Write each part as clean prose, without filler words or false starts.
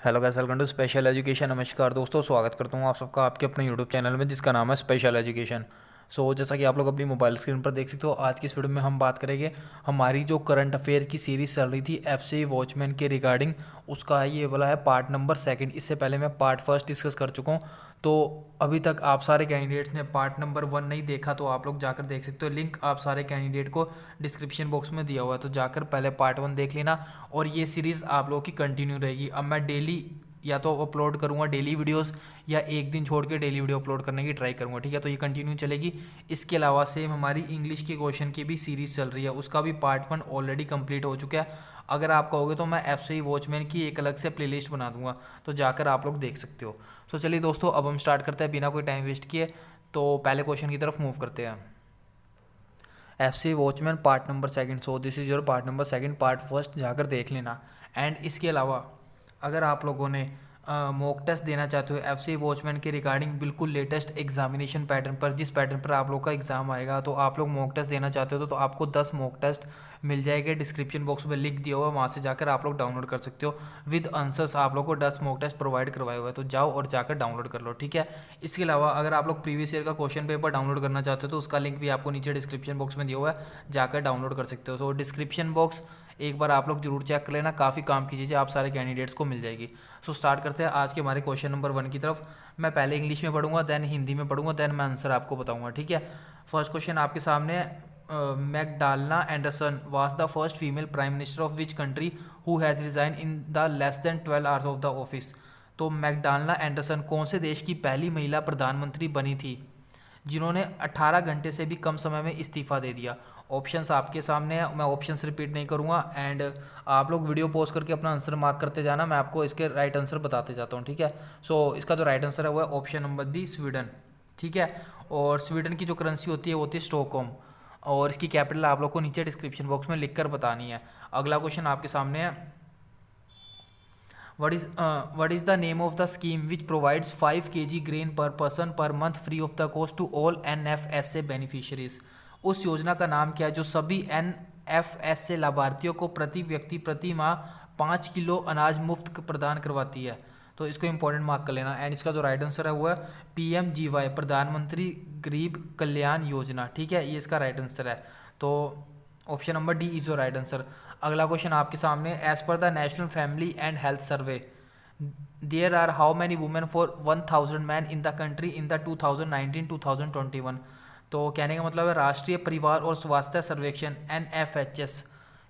Hello guys, welcome to special education. नमस्कार दोस्तों, स्वागत करता हूँ आप सबका आपके अपने यूट्यूब चैनल में जिसका नाम है स्पेशल एजुकेशन। जैसा कि आप लोग अपनी मोबाइल स्क्रीन पर देख सकते हो, आज की इस वीडियो में हम बात करेंगे हमारी जो करंट अफेयर की सीरीज चल रही थी एफसी वॉचमैन के रिगार्डिंग, उसका ये वाला है पार्ट नंबर सेकंड। इससे पहले मैं पार्ट फर्स्ट डिस्कस कर चुका हूँ। तो अभी तक आप सारे कैंडिडेट्स ने पार्ट नंबर 1 नहीं देखा तो आप लोग जाकर देख सकते हो। लिंक आप सारे कैंडिडेट को डिस्क्रिप्शन बॉक्स में दिया हुआ है, तो जाकर पहले पार्ट 1 देख लेना। और ये सीरीज़ आप लोगों की कंटिन्यू रहेगी। अब मैं डेली या तो अपलोड करूँगा डेली वीडियोस, या एक दिन छोड़ के डेली वीडियो अपलोड करने की ट्राई करूँगा, ठीक है। तो ये कंटिन्यू चलेगी। इसके अलावा सेम हमारी इंग्लिश के क्वेश्चन की भी सीरीज़ चल रही है, उसका भी पार्ट 1 ऑलरेडी कंप्लीट हो चुका है। अगर आप कहोगे तो मैं एफसी वॉचमैन की एक अलग से प्लेलिस्ट बना दूंगा, तो जाकर आप लोग देख सकते हो। चलिए दोस्तों, अब हम स्टार्ट करते हैं बिना कोई टाइम वेस्ट किए। तो पहले क्वेश्चन की तरफ मूव करते हैं। FC watchman part number second, this is your part number second. Part first जाकर देख लेना। एंड इसके अलावा अगर आप लोगों ने मॉक टेस्ट देना चाहते हो एफसी वॉचमैन के रिगार्डिंग बिल्कुल लेटेस्ट एग्जामिनेशन पैटर्न पर, जिस पैटर्न पर आप लोग का एग्जाम आएगा, तो आप लोग मॉक टेस्ट देना चाहते हो तो आपको 10 मॉक टेस्ट मिल जाएंगे। डिस्क्रिप्शन बॉक्स में लिंक दिया हुआ है, वहाँ से जाकर आप लोग डाउनलोड कर सकते हो। विद आंसर्स आप लोग को 10 मॉक टेस्ट प्रोवाइड करवाए हुए हैं, तो जाओ और जाकर डाउनलोड कर लो, ठीक है। इसके अलावा अगर आप लोग प्रीवियस ईयर का क्वेश्चन पेपर डाउनलोड करना चाहते हो तो उसका लिंक भी आपको नीचे डिस्क्रिप्शन बॉक्स में दिया हुआ है, जाकर डाउनलोड कर सकते हो। तो डिस्क्रिप्शन बॉक्स एक बार आप लोग जरूर चेक कर लेना, काफ़ी काम की चीज़ें आप सारे कैंडिडेट्स को मिल जाएगी। स्टार्ट करते हैं आज के हमारे क्वेश्चन नंबर 1 की तरफ। मैं पहले इंग्लिश में पढ़ूंगा, देन हिंदी में पढ़ूंगा, देन मैं आंसर आपको बताऊंगा, ठीक है। फर्स्ट क्वेश्चन आपके सामने है। Magdalena Andersson was the first female prime minister of which country who has resign in the less than 12 hours of the office. तो मैकडॉल्ना एंडरसन कौन से देश की पहली महिला प्रधानमंत्री बनी थी जिन्होंने 18 घंटे से भी कम समय में इस्तीफा दे दिया। ऑप्शंस आपके सामने है, मैं ऑप्शंस रिपीट नहीं करूंगा। एंड आप लोग वीडियो पॉज करके अपना आंसर मार्क करते जाना, मैं आपको इसके राइट आंसर बताते जाता हूँ, ठीक है। इसका जो राइट आंसर है वो है ऑप्शन नंबर डी, स्वीडन, ठीक है। और स्वीडन की जो करेंसी होती है वो होती है स्टॉकहोम, और इसकी कैपिटल आप लोग को नीचे डिस्क्रिप्शन बॉक्स में लिख कर बतानी है। अगला क्वेश्चन आपके सामने है। What is the name of the scheme which provides 5 kg grain per person per month free of the cost to all NFSA beneficiaries? उस योजना का नाम क्या है जो सभी NFSA लाभार्थियों को प्रति व्यक्ति प्रति माह 5 किलो अनाज मुफ्त प्रदान करवाती है? तो इसको इंपॉर्टेंट मार्क कर लेना। एंड इसका जो राइट आंसर है वो है PMGY, प्रधानमंत्री गरीब कल्याण योजना, ठीक है। ये इसका राइट आंसर है। तो option number D is your right answer. अगला क्वेश्चन आपके सामने। As per the national family and health survey there are how many women for 1000 man in the country in the 2019-2021। तो कहने का मतलब है राष्ट्रीय परिवार और स्वास्थ्य सर्वेक्षण NFHS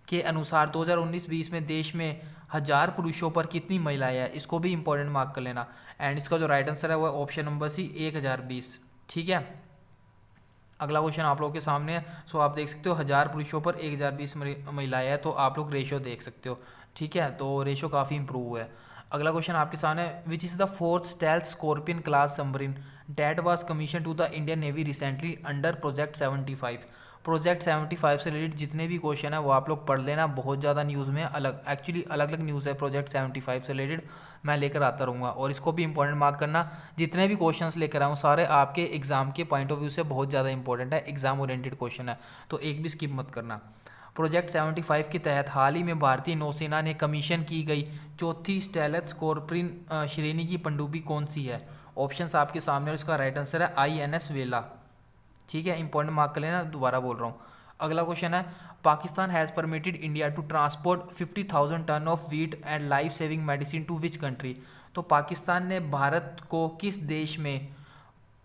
के अनुसार 2019-20 में देश में 1000 पुरुषों पर कितनी महिलाएं हैं, इसको भी इंपॉर्टेंट मार्क कर लेना। एंड इसका जो राइट आंसर है वो ऑप्शन नंबर सी 1020, ठीक है। अगला क्वेश्चन आप लोगों के सामने है। आप देख सकते हो 1000 पुरुषों पर 1020 महिलाएं हैं, तो आप लोग रेशो देख सकते हो, ठीक है। तो रेशो काफ़ी इंप्रूव हुआ है। अगला क्वेश्चन आपके सामने, which is the fourth stealth scorpion class submarine that was commission to the Indian navy recently under project 75। Project 75 से रिलेटेड जितने भी क्वेश्चन है वो आप लोग पढ़ लेना। बहुत ज़्यादा न्यूज़ में अलग अलग न्यूज़ है प्रोजेक्ट 75 से रिलेटेड, मैं लेकर आता रहूँगा। और इसको भी इंपॉर्टेंट मार्क करना, जितने भी क्वेश्चंस लेकर आऊँ सारे आपके एग्जाम के पॉइंट ऑफ व्यू से बहुत ज़्यादा इंपॉर्टेंट है, एग्जाम ओरिएंटेड क्वेश्चन है, तो एक भी स्किप मत करना। प्रोजेक्ट 75 के तहत हाल ही में भारतीय नौसेना ने कमीशन की गई चौथी स्टेल्थ स्कॉर्पियन श्रेणी की पनडुब्बी कौन सी है? ऑप्शंस आपके सामने और इसका राइट आंसर है INS वेला, ठीक है। इंपॉर्टेंट मार्क कर लेना, दोबारा बोल रहा हूँ। अगला क्वेश्चन है, Pakistan has permitted India to transport 50,000 ton of wheat and life saving medicine to which country. तो पाकिस्तान ने भारत को किस देश में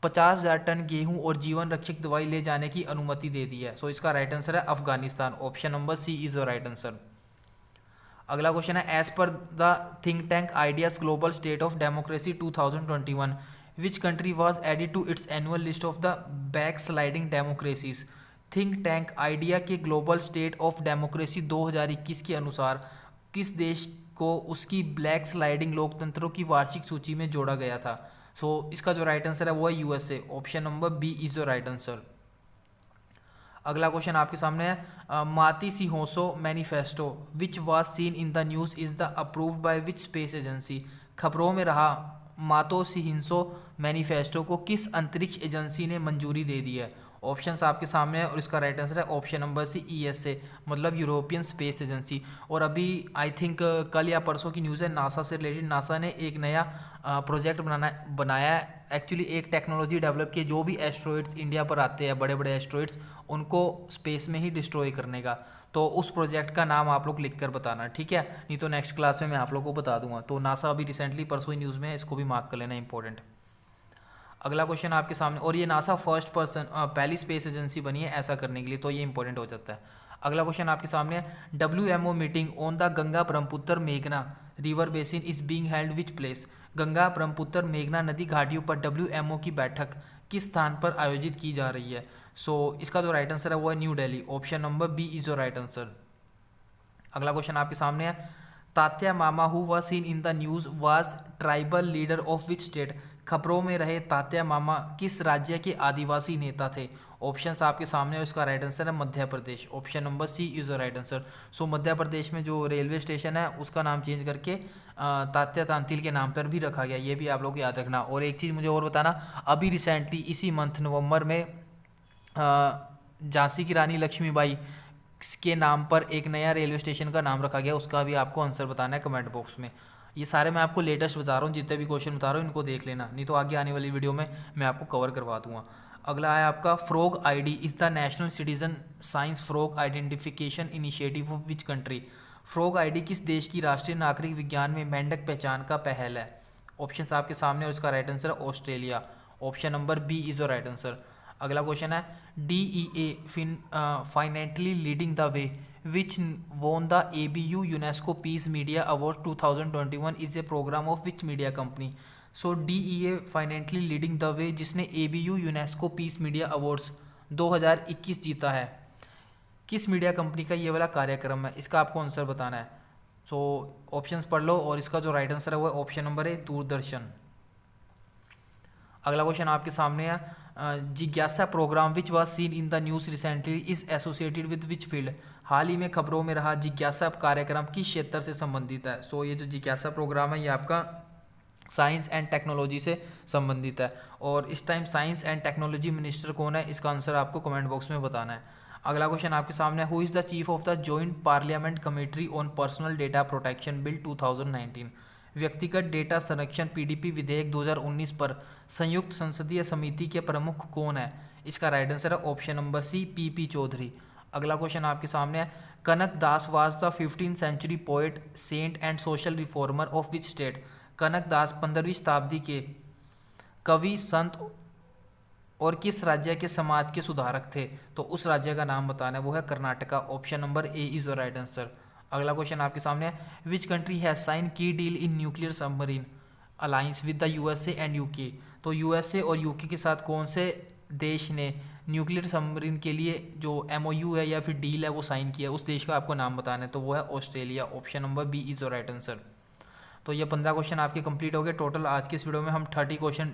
50,000 टन गेहूं और जीवन रक्षक दवाई ले जाने की अनुमति दे दी है? इसका राइट आंसर है Afghanistan, option number C is your right answer. अगला क्वेश्चन है, as per the think tank ideas global state of democracy 2021 which country was added to its annual list of the backsliding democracies. Think tank idea के global state of democracy 2021 के अनुसार किस देश को उसकी black sliding लोकतंत्रों की वार्षिक सूची में जोड़ा गया था? इसका जो राइट आंसर है वो है USA, option number B is your right answer. अगला क्वेश्चन आपके सामने है, माती सिहोसो manifesto which was seen in the news is the approved by which space agency. खबरों में रहा मातो सिहिंसो मैनिफेस्टो को किस अंतरिक्ष एजेंसी ने मंजूरी दे दी है? ऑप्शंस आपके सामने है और इसका राइट आंसर है ऑप्शन नंबर सी ESA, मतलब यूरोपियन स्पेस एजेंसी। और अभी आई थिंक कल या परसों की न्यूज़ है, नासा से रिलेटेड, नासा ने एक नया प्रोजेक्ट बनाया है, एक्चुअली एक टेक्नोलॉजी डेवलप की जो भी एस्ट्रॉइड्स इंडिया पर आते हैं, बड़े बड़े एस्ट्रॉइड्स, उनको स्पेस में ही डिस्ट्रॉय करने का। तो उस प्रोजेक्ट का नाम आप लोग लिख कर बताना, ठीक है, नहीं तो नेक्स्ट क्लास में मैं आप लोग को बता दूंगा। तो नासा अभी रिसेंटली परसों ही न्यूज़ में है, इसको भी मार्क कर लेना इंपॉर्टेंट। अगला क्वेश्चन आपके सामने, और ये नासा फर्स्ट पर्सन पहली स्पेस एजेंसी बनी है ऐसा करने के लिए, तो ये इंपॉर्टेंट हो जाता है। अगला क्वेश्चन आपके सामने है, WMO meeting on the Ganga Brahmaputra मेघना river basin is being held which place. Ganga Brahmaputra मेघना नदी घाटियों पर WMO की बैठक किस स्थान पर आयोजित की जा रही है। इसका जो राइट आंसर है वो है New Delhi, option number B is your right answer. अगला क्वेश्चन आपके सामने है, Tatya Mama who was seen in the news was tribal leader of which state. खबरों में रहे तात्या मामा किस राज्य के आदिवासी नेता थे। ऑप्शंस आपके सामने और इसका राइट आंसर है Madhya Pradesh, option number C is the right answer. Madhya Pradesh में जो रेलवे स्टेशन है उसका नाम चेंज करके तात्या तांतिल के नाम पर भी रखा गया, ये भी आप लोग याद रखना। और एक चीज़ मुझे और बताना, अभी रिसेंटली इसी मंथ नवंबर में झांसी की रानी लक्ष्मीबाई के नाम पर एक नया रेलवे स्टेशन का नाम रखा गया, उसका भी आपको आंसर बताना है कमेंट बॉक्स में। ये सारे मैं आपको लेटेस्ट बता रहा हूँ, जितने भी क्वेश्चन बता रहा हूँ इनको देख लेना, नहीं तो आगे आने वाली वीडियो में मैं आपको कवर करवा दूंगा। अगला है आपका, frog ID is the national citizen science frog identification initiative of which country. Frog ID किस देश की राष्ट्रीय नागरिक विज्ञान में मेंढक पहचान का पहल है। ऑप्शन आपके सामने और इसका राइट आंसर है Australia, option number B is the right answer. अगला क्वेश्चन है, DEA financially leading the way which won the ABU UNESCO peace media award 2021 is a program of which media company. DEA financially leading the way जिसने ABU UNESCO peace media awards 2021 जीता है, किस media company का ये वाला कार्यक्रम है, इसका आपको आंसर बताना है। ऑप्शंस पढ़ लो और इसका जो राइट आंसर है वो है ऑप्शन नंबर ए दूरदर्शन। अगला क्वेश्चन आपके सामने है, जिज्ञासा program which was seen in the news recently is associated with which field. हाल ही में खबरों में रहा जिज्ञासा कार्यक्रम किस क्षेत्र से संबंधित है। ये जो जिज्ञासा प्रोग्राम है ये आपका साइंस एंड टेक्नोलॉजी से संबंधित है, और इस time science and technology minister कौन है, इसका आंसर आपको कमेंट बॉक्स में बताना है। अगला क्वेश्चन आपके सामने, who is the chief of the joint parliament committee on personal data protection bill 2019। व्यक्तिगत डेटा संरक्षण PDP विधेयक 2019 पर संयुक्त संसदीय समिति के प्रमुख कौन है। इसका राइट आंसर है option number C PP Chaudhary. अगला क्वेश्चन आपके सामने है, Kanaka Das was the 15th century poet saint and social reformer of which state. Kanaka Das 15वीं शताब्दी के कवि संत और किस राज्य के समाज के सुधारक थे। तो उस राज्य का नाम बताना है, वो है Karnataka, option number A is the right answer. अगला क्वेश्चन आपके सामने है, विच कंट्री हैज साइन की deal in nuclear submarine alliance with the USA and UK। तो USA और UK के साथ कौन से देश ने न्यूक्लियर सबमरीन के लिए जो MOU है या फिर डील है वो साइन किया, उस देश का आपको नाम बताना है, तो वो है Australia, option number B is the right answer. तो ये 15 क्वेश्चन आपके कंप्लीट हो गए। टोटल आज के इस वीडियो में हम 30 क्वेश्चन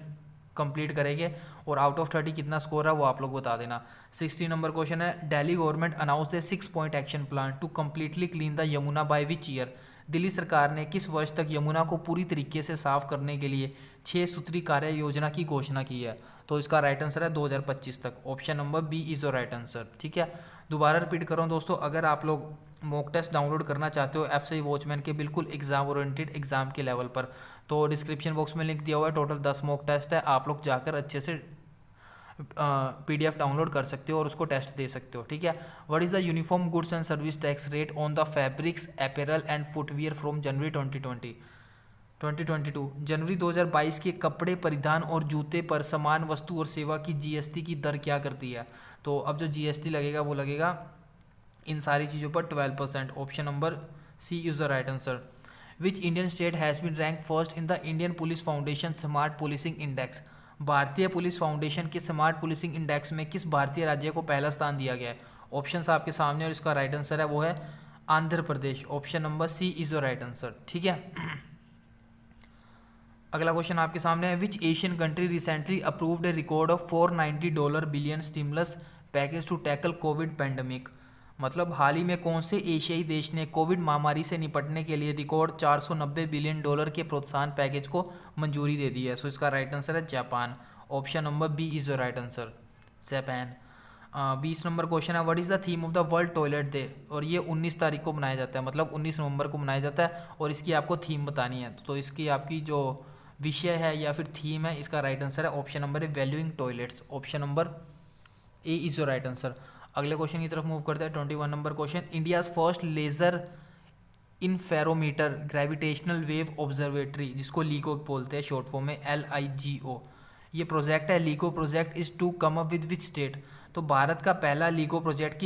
कंप्लीट करेंगे, और आउट ऑफ 30 कितना स्कोर है वो आप लोग बता देना। 16 नंबर क्वेश्चन है, Delhi government announce a 6-point action plan to completely clean the Yamuna by which year. Delhi सरकार ने किस वर्ष तक यमुना को पूरी तरीके से साफ करने के लिए 6 सूत्री कार्य योजना की घोषणा की है। तो इसका राइट आंसर है 2025 तक, option number B is the right answer. ठीक है, दोबारा रिपीट कर रहा हूँ दोस्तों, अगर आप लोग मॉक टेस्ट डाउनलोड करना चाहते हो FCI वॉचमैन के बिल्कुल एग्जाम ओरिएंटेड एग्जाम के लेवल पर, तो डिस्क्रिप्शन बॉक्स में लिंक दिया हुआ है, टोटल 10 मॉक टेस्ट है, आप लोग जाकर अच्छे से PDF डाउनलोड कर सकते हो और उसको टेस्ट दे सकते हो। ठीक है, what is the uniform goods and service tax rate on the fabrics apparel and footwear from January 2022। जनवरी 2022 के कपड़े परिधान और जूते पर समान वस्तु और सेवा की GST की दर क्या करती है। तो अब जो GST लगेगा वो लगेगा इन सारी चीज़ों पर 12%, option number C is the right answer. Which Indian state has been rank first in the Indian police foundation smart policing index. भारतीय पुलिस फाउंडेशन के स्मार्ट पुलिसिंग इंडेक्स में किस भारतीय राज्य को पहला स्थान दिया गया है। ऑप्शंस आपके सामने और इसका राइट आंसर है वो है Andhra Pradesh, option number C is the right answer. ठीक है, अगला क्वेश्चन आपके सामने है, which Asian country recently approved a record of $490 billion stimulus package to tackle COVID pandemic. मतलब हाल ही में कौन से एशियाई देश ने कोविड महामारी से निपटने के लिए रिकॉर्ड $490 बिलियन के प्रोत्साहन पैकेज को मंजूरी दे दी है। इसका राइट आंसर है Japan, option number B is the right answer, Japan. 20 number question है, what is the theme of the world toilet day, और ये 19 तारीख को मनाया जाता है, मतलब 19 नवंबर को मनाया जाता है, और इसकी आपको थीम बतानी है। तो इसकी आपकी जो विषय है या फिर थीम है, इसका राइट आंसर है ऑप्शन नंबर है valuing toilets, option number A is your right answer. अगले क्वेश्चन की तरफ मूव करते हैं। 21 number question, India's first laser interferometer gravitational wave observatory, जिसको लीगो बोलते हैं शॉर्ट फॉर्म में, LIGO, ये प्रोजेक्ट है। LIGO project is to come up with which state, तो भारत का पहला लीगो प्रोजेक्ट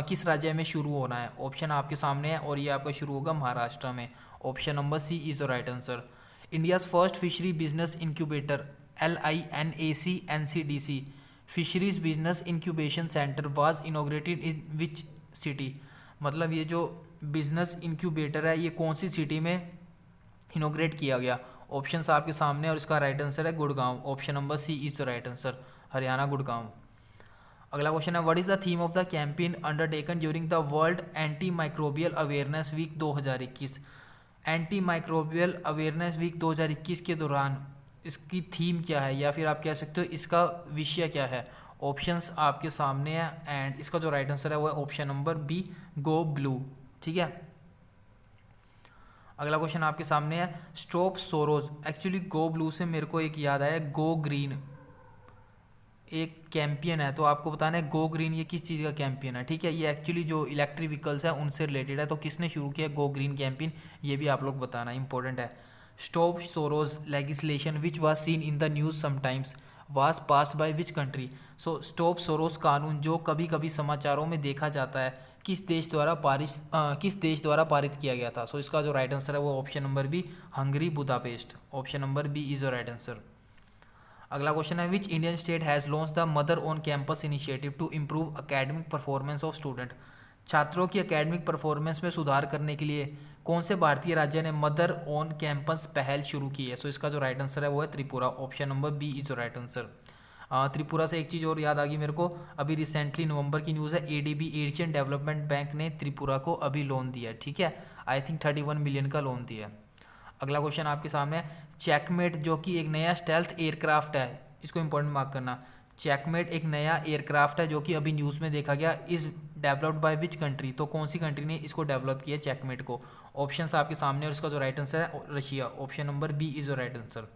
किस राज्य में शुरू होना है? ऑप्शन आपके सामने है और ये आपका शुरू होगा महाराष्ट्र में, option number C is your right answer. India's first fishery business incubator LINAC NCDC fisheries business incubation centre was inaugurated in which city, मतलब ये जो बिजनेस इंक्यूबेटर है ये कौन सी सिटी में इनॉग्रेट किया गया? ऑप्शंस आपके सामने और इसका राइट आंसर है Gurgaon, option number C is the right answer, Haryana Gurgaon. अगला क्वेश्चन है, what is the theme of the campaign undertaken during the world anti microbial awareness week 2021? Anti microbial awareness week 2021 के दौरान इसकी थीम क्या है, या फिर आप कह सकते हो इसका विषय क्या है? ऑप्शंस आपके सामने है एंड इसका जो राइट आंसर है वो है ऑप्शन नंबर बी, गो ब्लू, ठीक है। अगला क्वेश्चन आपके सामने है, stop sorrows, actually go blue से मेरे को एक याद आया, गो ग्रीन एक कैंपेन है, तो आपको बताना है गो ग्रीन ये किस चीज़ का कैंपेन है, ठीक है। ये एक्चुअली जो इलेक्ट्रिक व्हीकल्स है उनसे रिलेटेड है, तो किसने शुरू किया गो ग्रीन कैंपेन, ये भी आप लोग बताना इंपॉर्टेंट है। Stop sorrows legislation which was seen in the news sometimes was pass by which country, so stop sorrows कानून जो कभी कभी समाचारों में देखा जाता है किस देश द्वारा पारित किया गया था? सो इसका जो राइट आंसर है वो option number B, Hungary Budapest, option number B is your right answer. अगला क्वेश्चन है, which Indian state has launch the mother on campus initiative to improve academic performance of student, छात्रों की academic performance में सुधार करने के लिए कौन से भारतीय राज्य ने मदर ऑन कैंपस पहल शुरू की है? सो इसका जो राइट आंसर है वो है Tripura, option number B is your right answer. Tripura से एक चीज़ और याद आ गई मेरे को, अभी रिसेंटली नवंबर की न्यूज़ है, ADB एशियन डेवलपमेंट बैंक ने त्रिपुरा को अभी लोन दिया है, ठीक है, आई थिंक 31 मिलियन का लोन दिया है। अगला क्वेश्चन आपके सामने है, चेकमेट जो कि एक नया स्टेल्थ एयरक्राफ्ट है, इसको इंपॉर्टेंट मार्क करना, चेकमेट एक नया एयरक्राफ्ट है जो कि अभी न्यूज़ में देखा गया, is developed by which country, तो कौन सी कंट्री ने इसको डेवलप किया चेकमेट को? ऑप्शंस आपके सामने और इसका जो राइट आंसर है Russia, option number B is your right answer.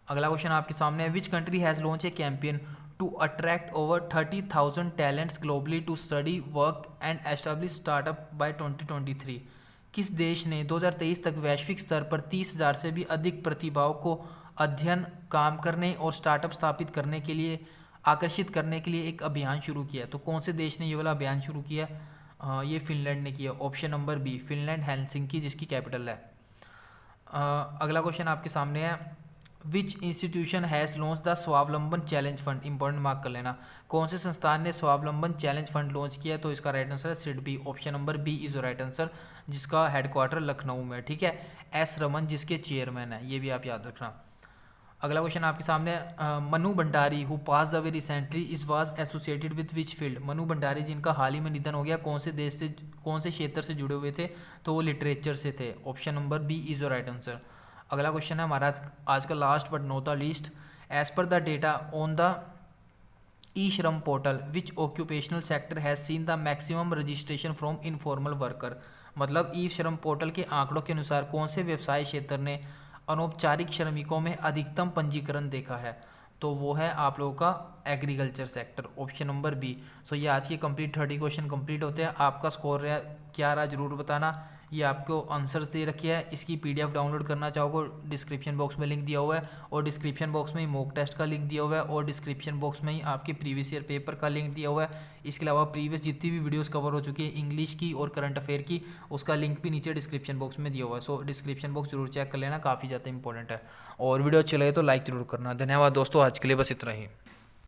अगला क्वेश्चन आपके सामने है, which country has launch a campaign to attract over 30,000 talents globally to study work and establish startup by 2023, किस देश ने 2023 तक वैश्विक स्तर पर 30,000 से भी अधिक प्रतिभाओं को अध्ययन, काम करने और स्टार्टअप स्थापित करने के लिए आकर्षित करने के लिए एक अभियान शुरू किया? तो कौन से देश ने ये वाला अभियान शुरू किया? ये फिनलैंड ने किया, option number B, Finland Helsinki जिसकी कैपिटल है। अगला क्वेश्चन आपके सामने है, which institution has launch the Swavalamban challenge fund, important mark कर लेना, कौन से संस्थान ने स्वावलंबन चैलेंज फंड लॉन्च किया? तो इसका राइट आंसर है SIDBI, option number B is right answer, जिसका हेडक्वार्टर लखनऊ में, ठीक है। S रमन जिसके चेयरमैन है, ये भी आप याद रखना। अगला क्वेश्चन आपके सामने, Manu Bhandari who pass away recently is was associated with which field, Manu Bhandari जिनका हाल ही में निधन हो गया कौन से देश से, कौन से क्षेत्र से जुड़े हुए थे? तो वो लिटरेचर से थे, option number B is your right answer. अगला क्वेश्चन है हमारा आज का last but not the least, as per the data on the e Shram portal which occupational sector has seen the maximum registration from informal worker, मतलब e Shram portal के आंकड़ों के अनुसार कौन से व्यवसाय क्षेत्र ने अनौपचारिक श्रमिकों में अधिकतम पंजीकरण देखा है? तो वो है आप लोगों का agriculture sector, option number B. So ये आज के कंप्लीट 30 क्वेश्चन कंप्लीट होते हैं। आपका स्कोर क्या रहा जरूर बताना। ये आपको आंसर्स दे रखे हैं, इसकी PDF डाउनलोड करना चाहोगे डिस्क्रिप्शन बॉक्स में लिंक दिया हुआ है, और डिस्क्रिप्शन बॉक्स में ही मॉक टेस्ट का लिंक दिया हुआ है, और डिस्क्रिप्शन बॉक्स में ही आपके प्रीवियस ईयर पेपर का लिंक दिया हुआ है। इसके अलावा प्रीवियस जितनी भी वीडियोस कवर हो चुकी है इंग्लिश की और करंट अफेयर की, उसका लिंक भी नीचे डिस्क्रिप्शन बॉक्स में दिया हुआ है। सो डिस्क्रिप्शन बॉक्स जरूर चेक कर लेना, काफ़ी ज़्यादा इंपॉर्टेंट है। और वीडियो अच्छी लगे तो लाइक जरूर करना। धन्यवाद दोस्तों, आज के लिए बस इतना ही।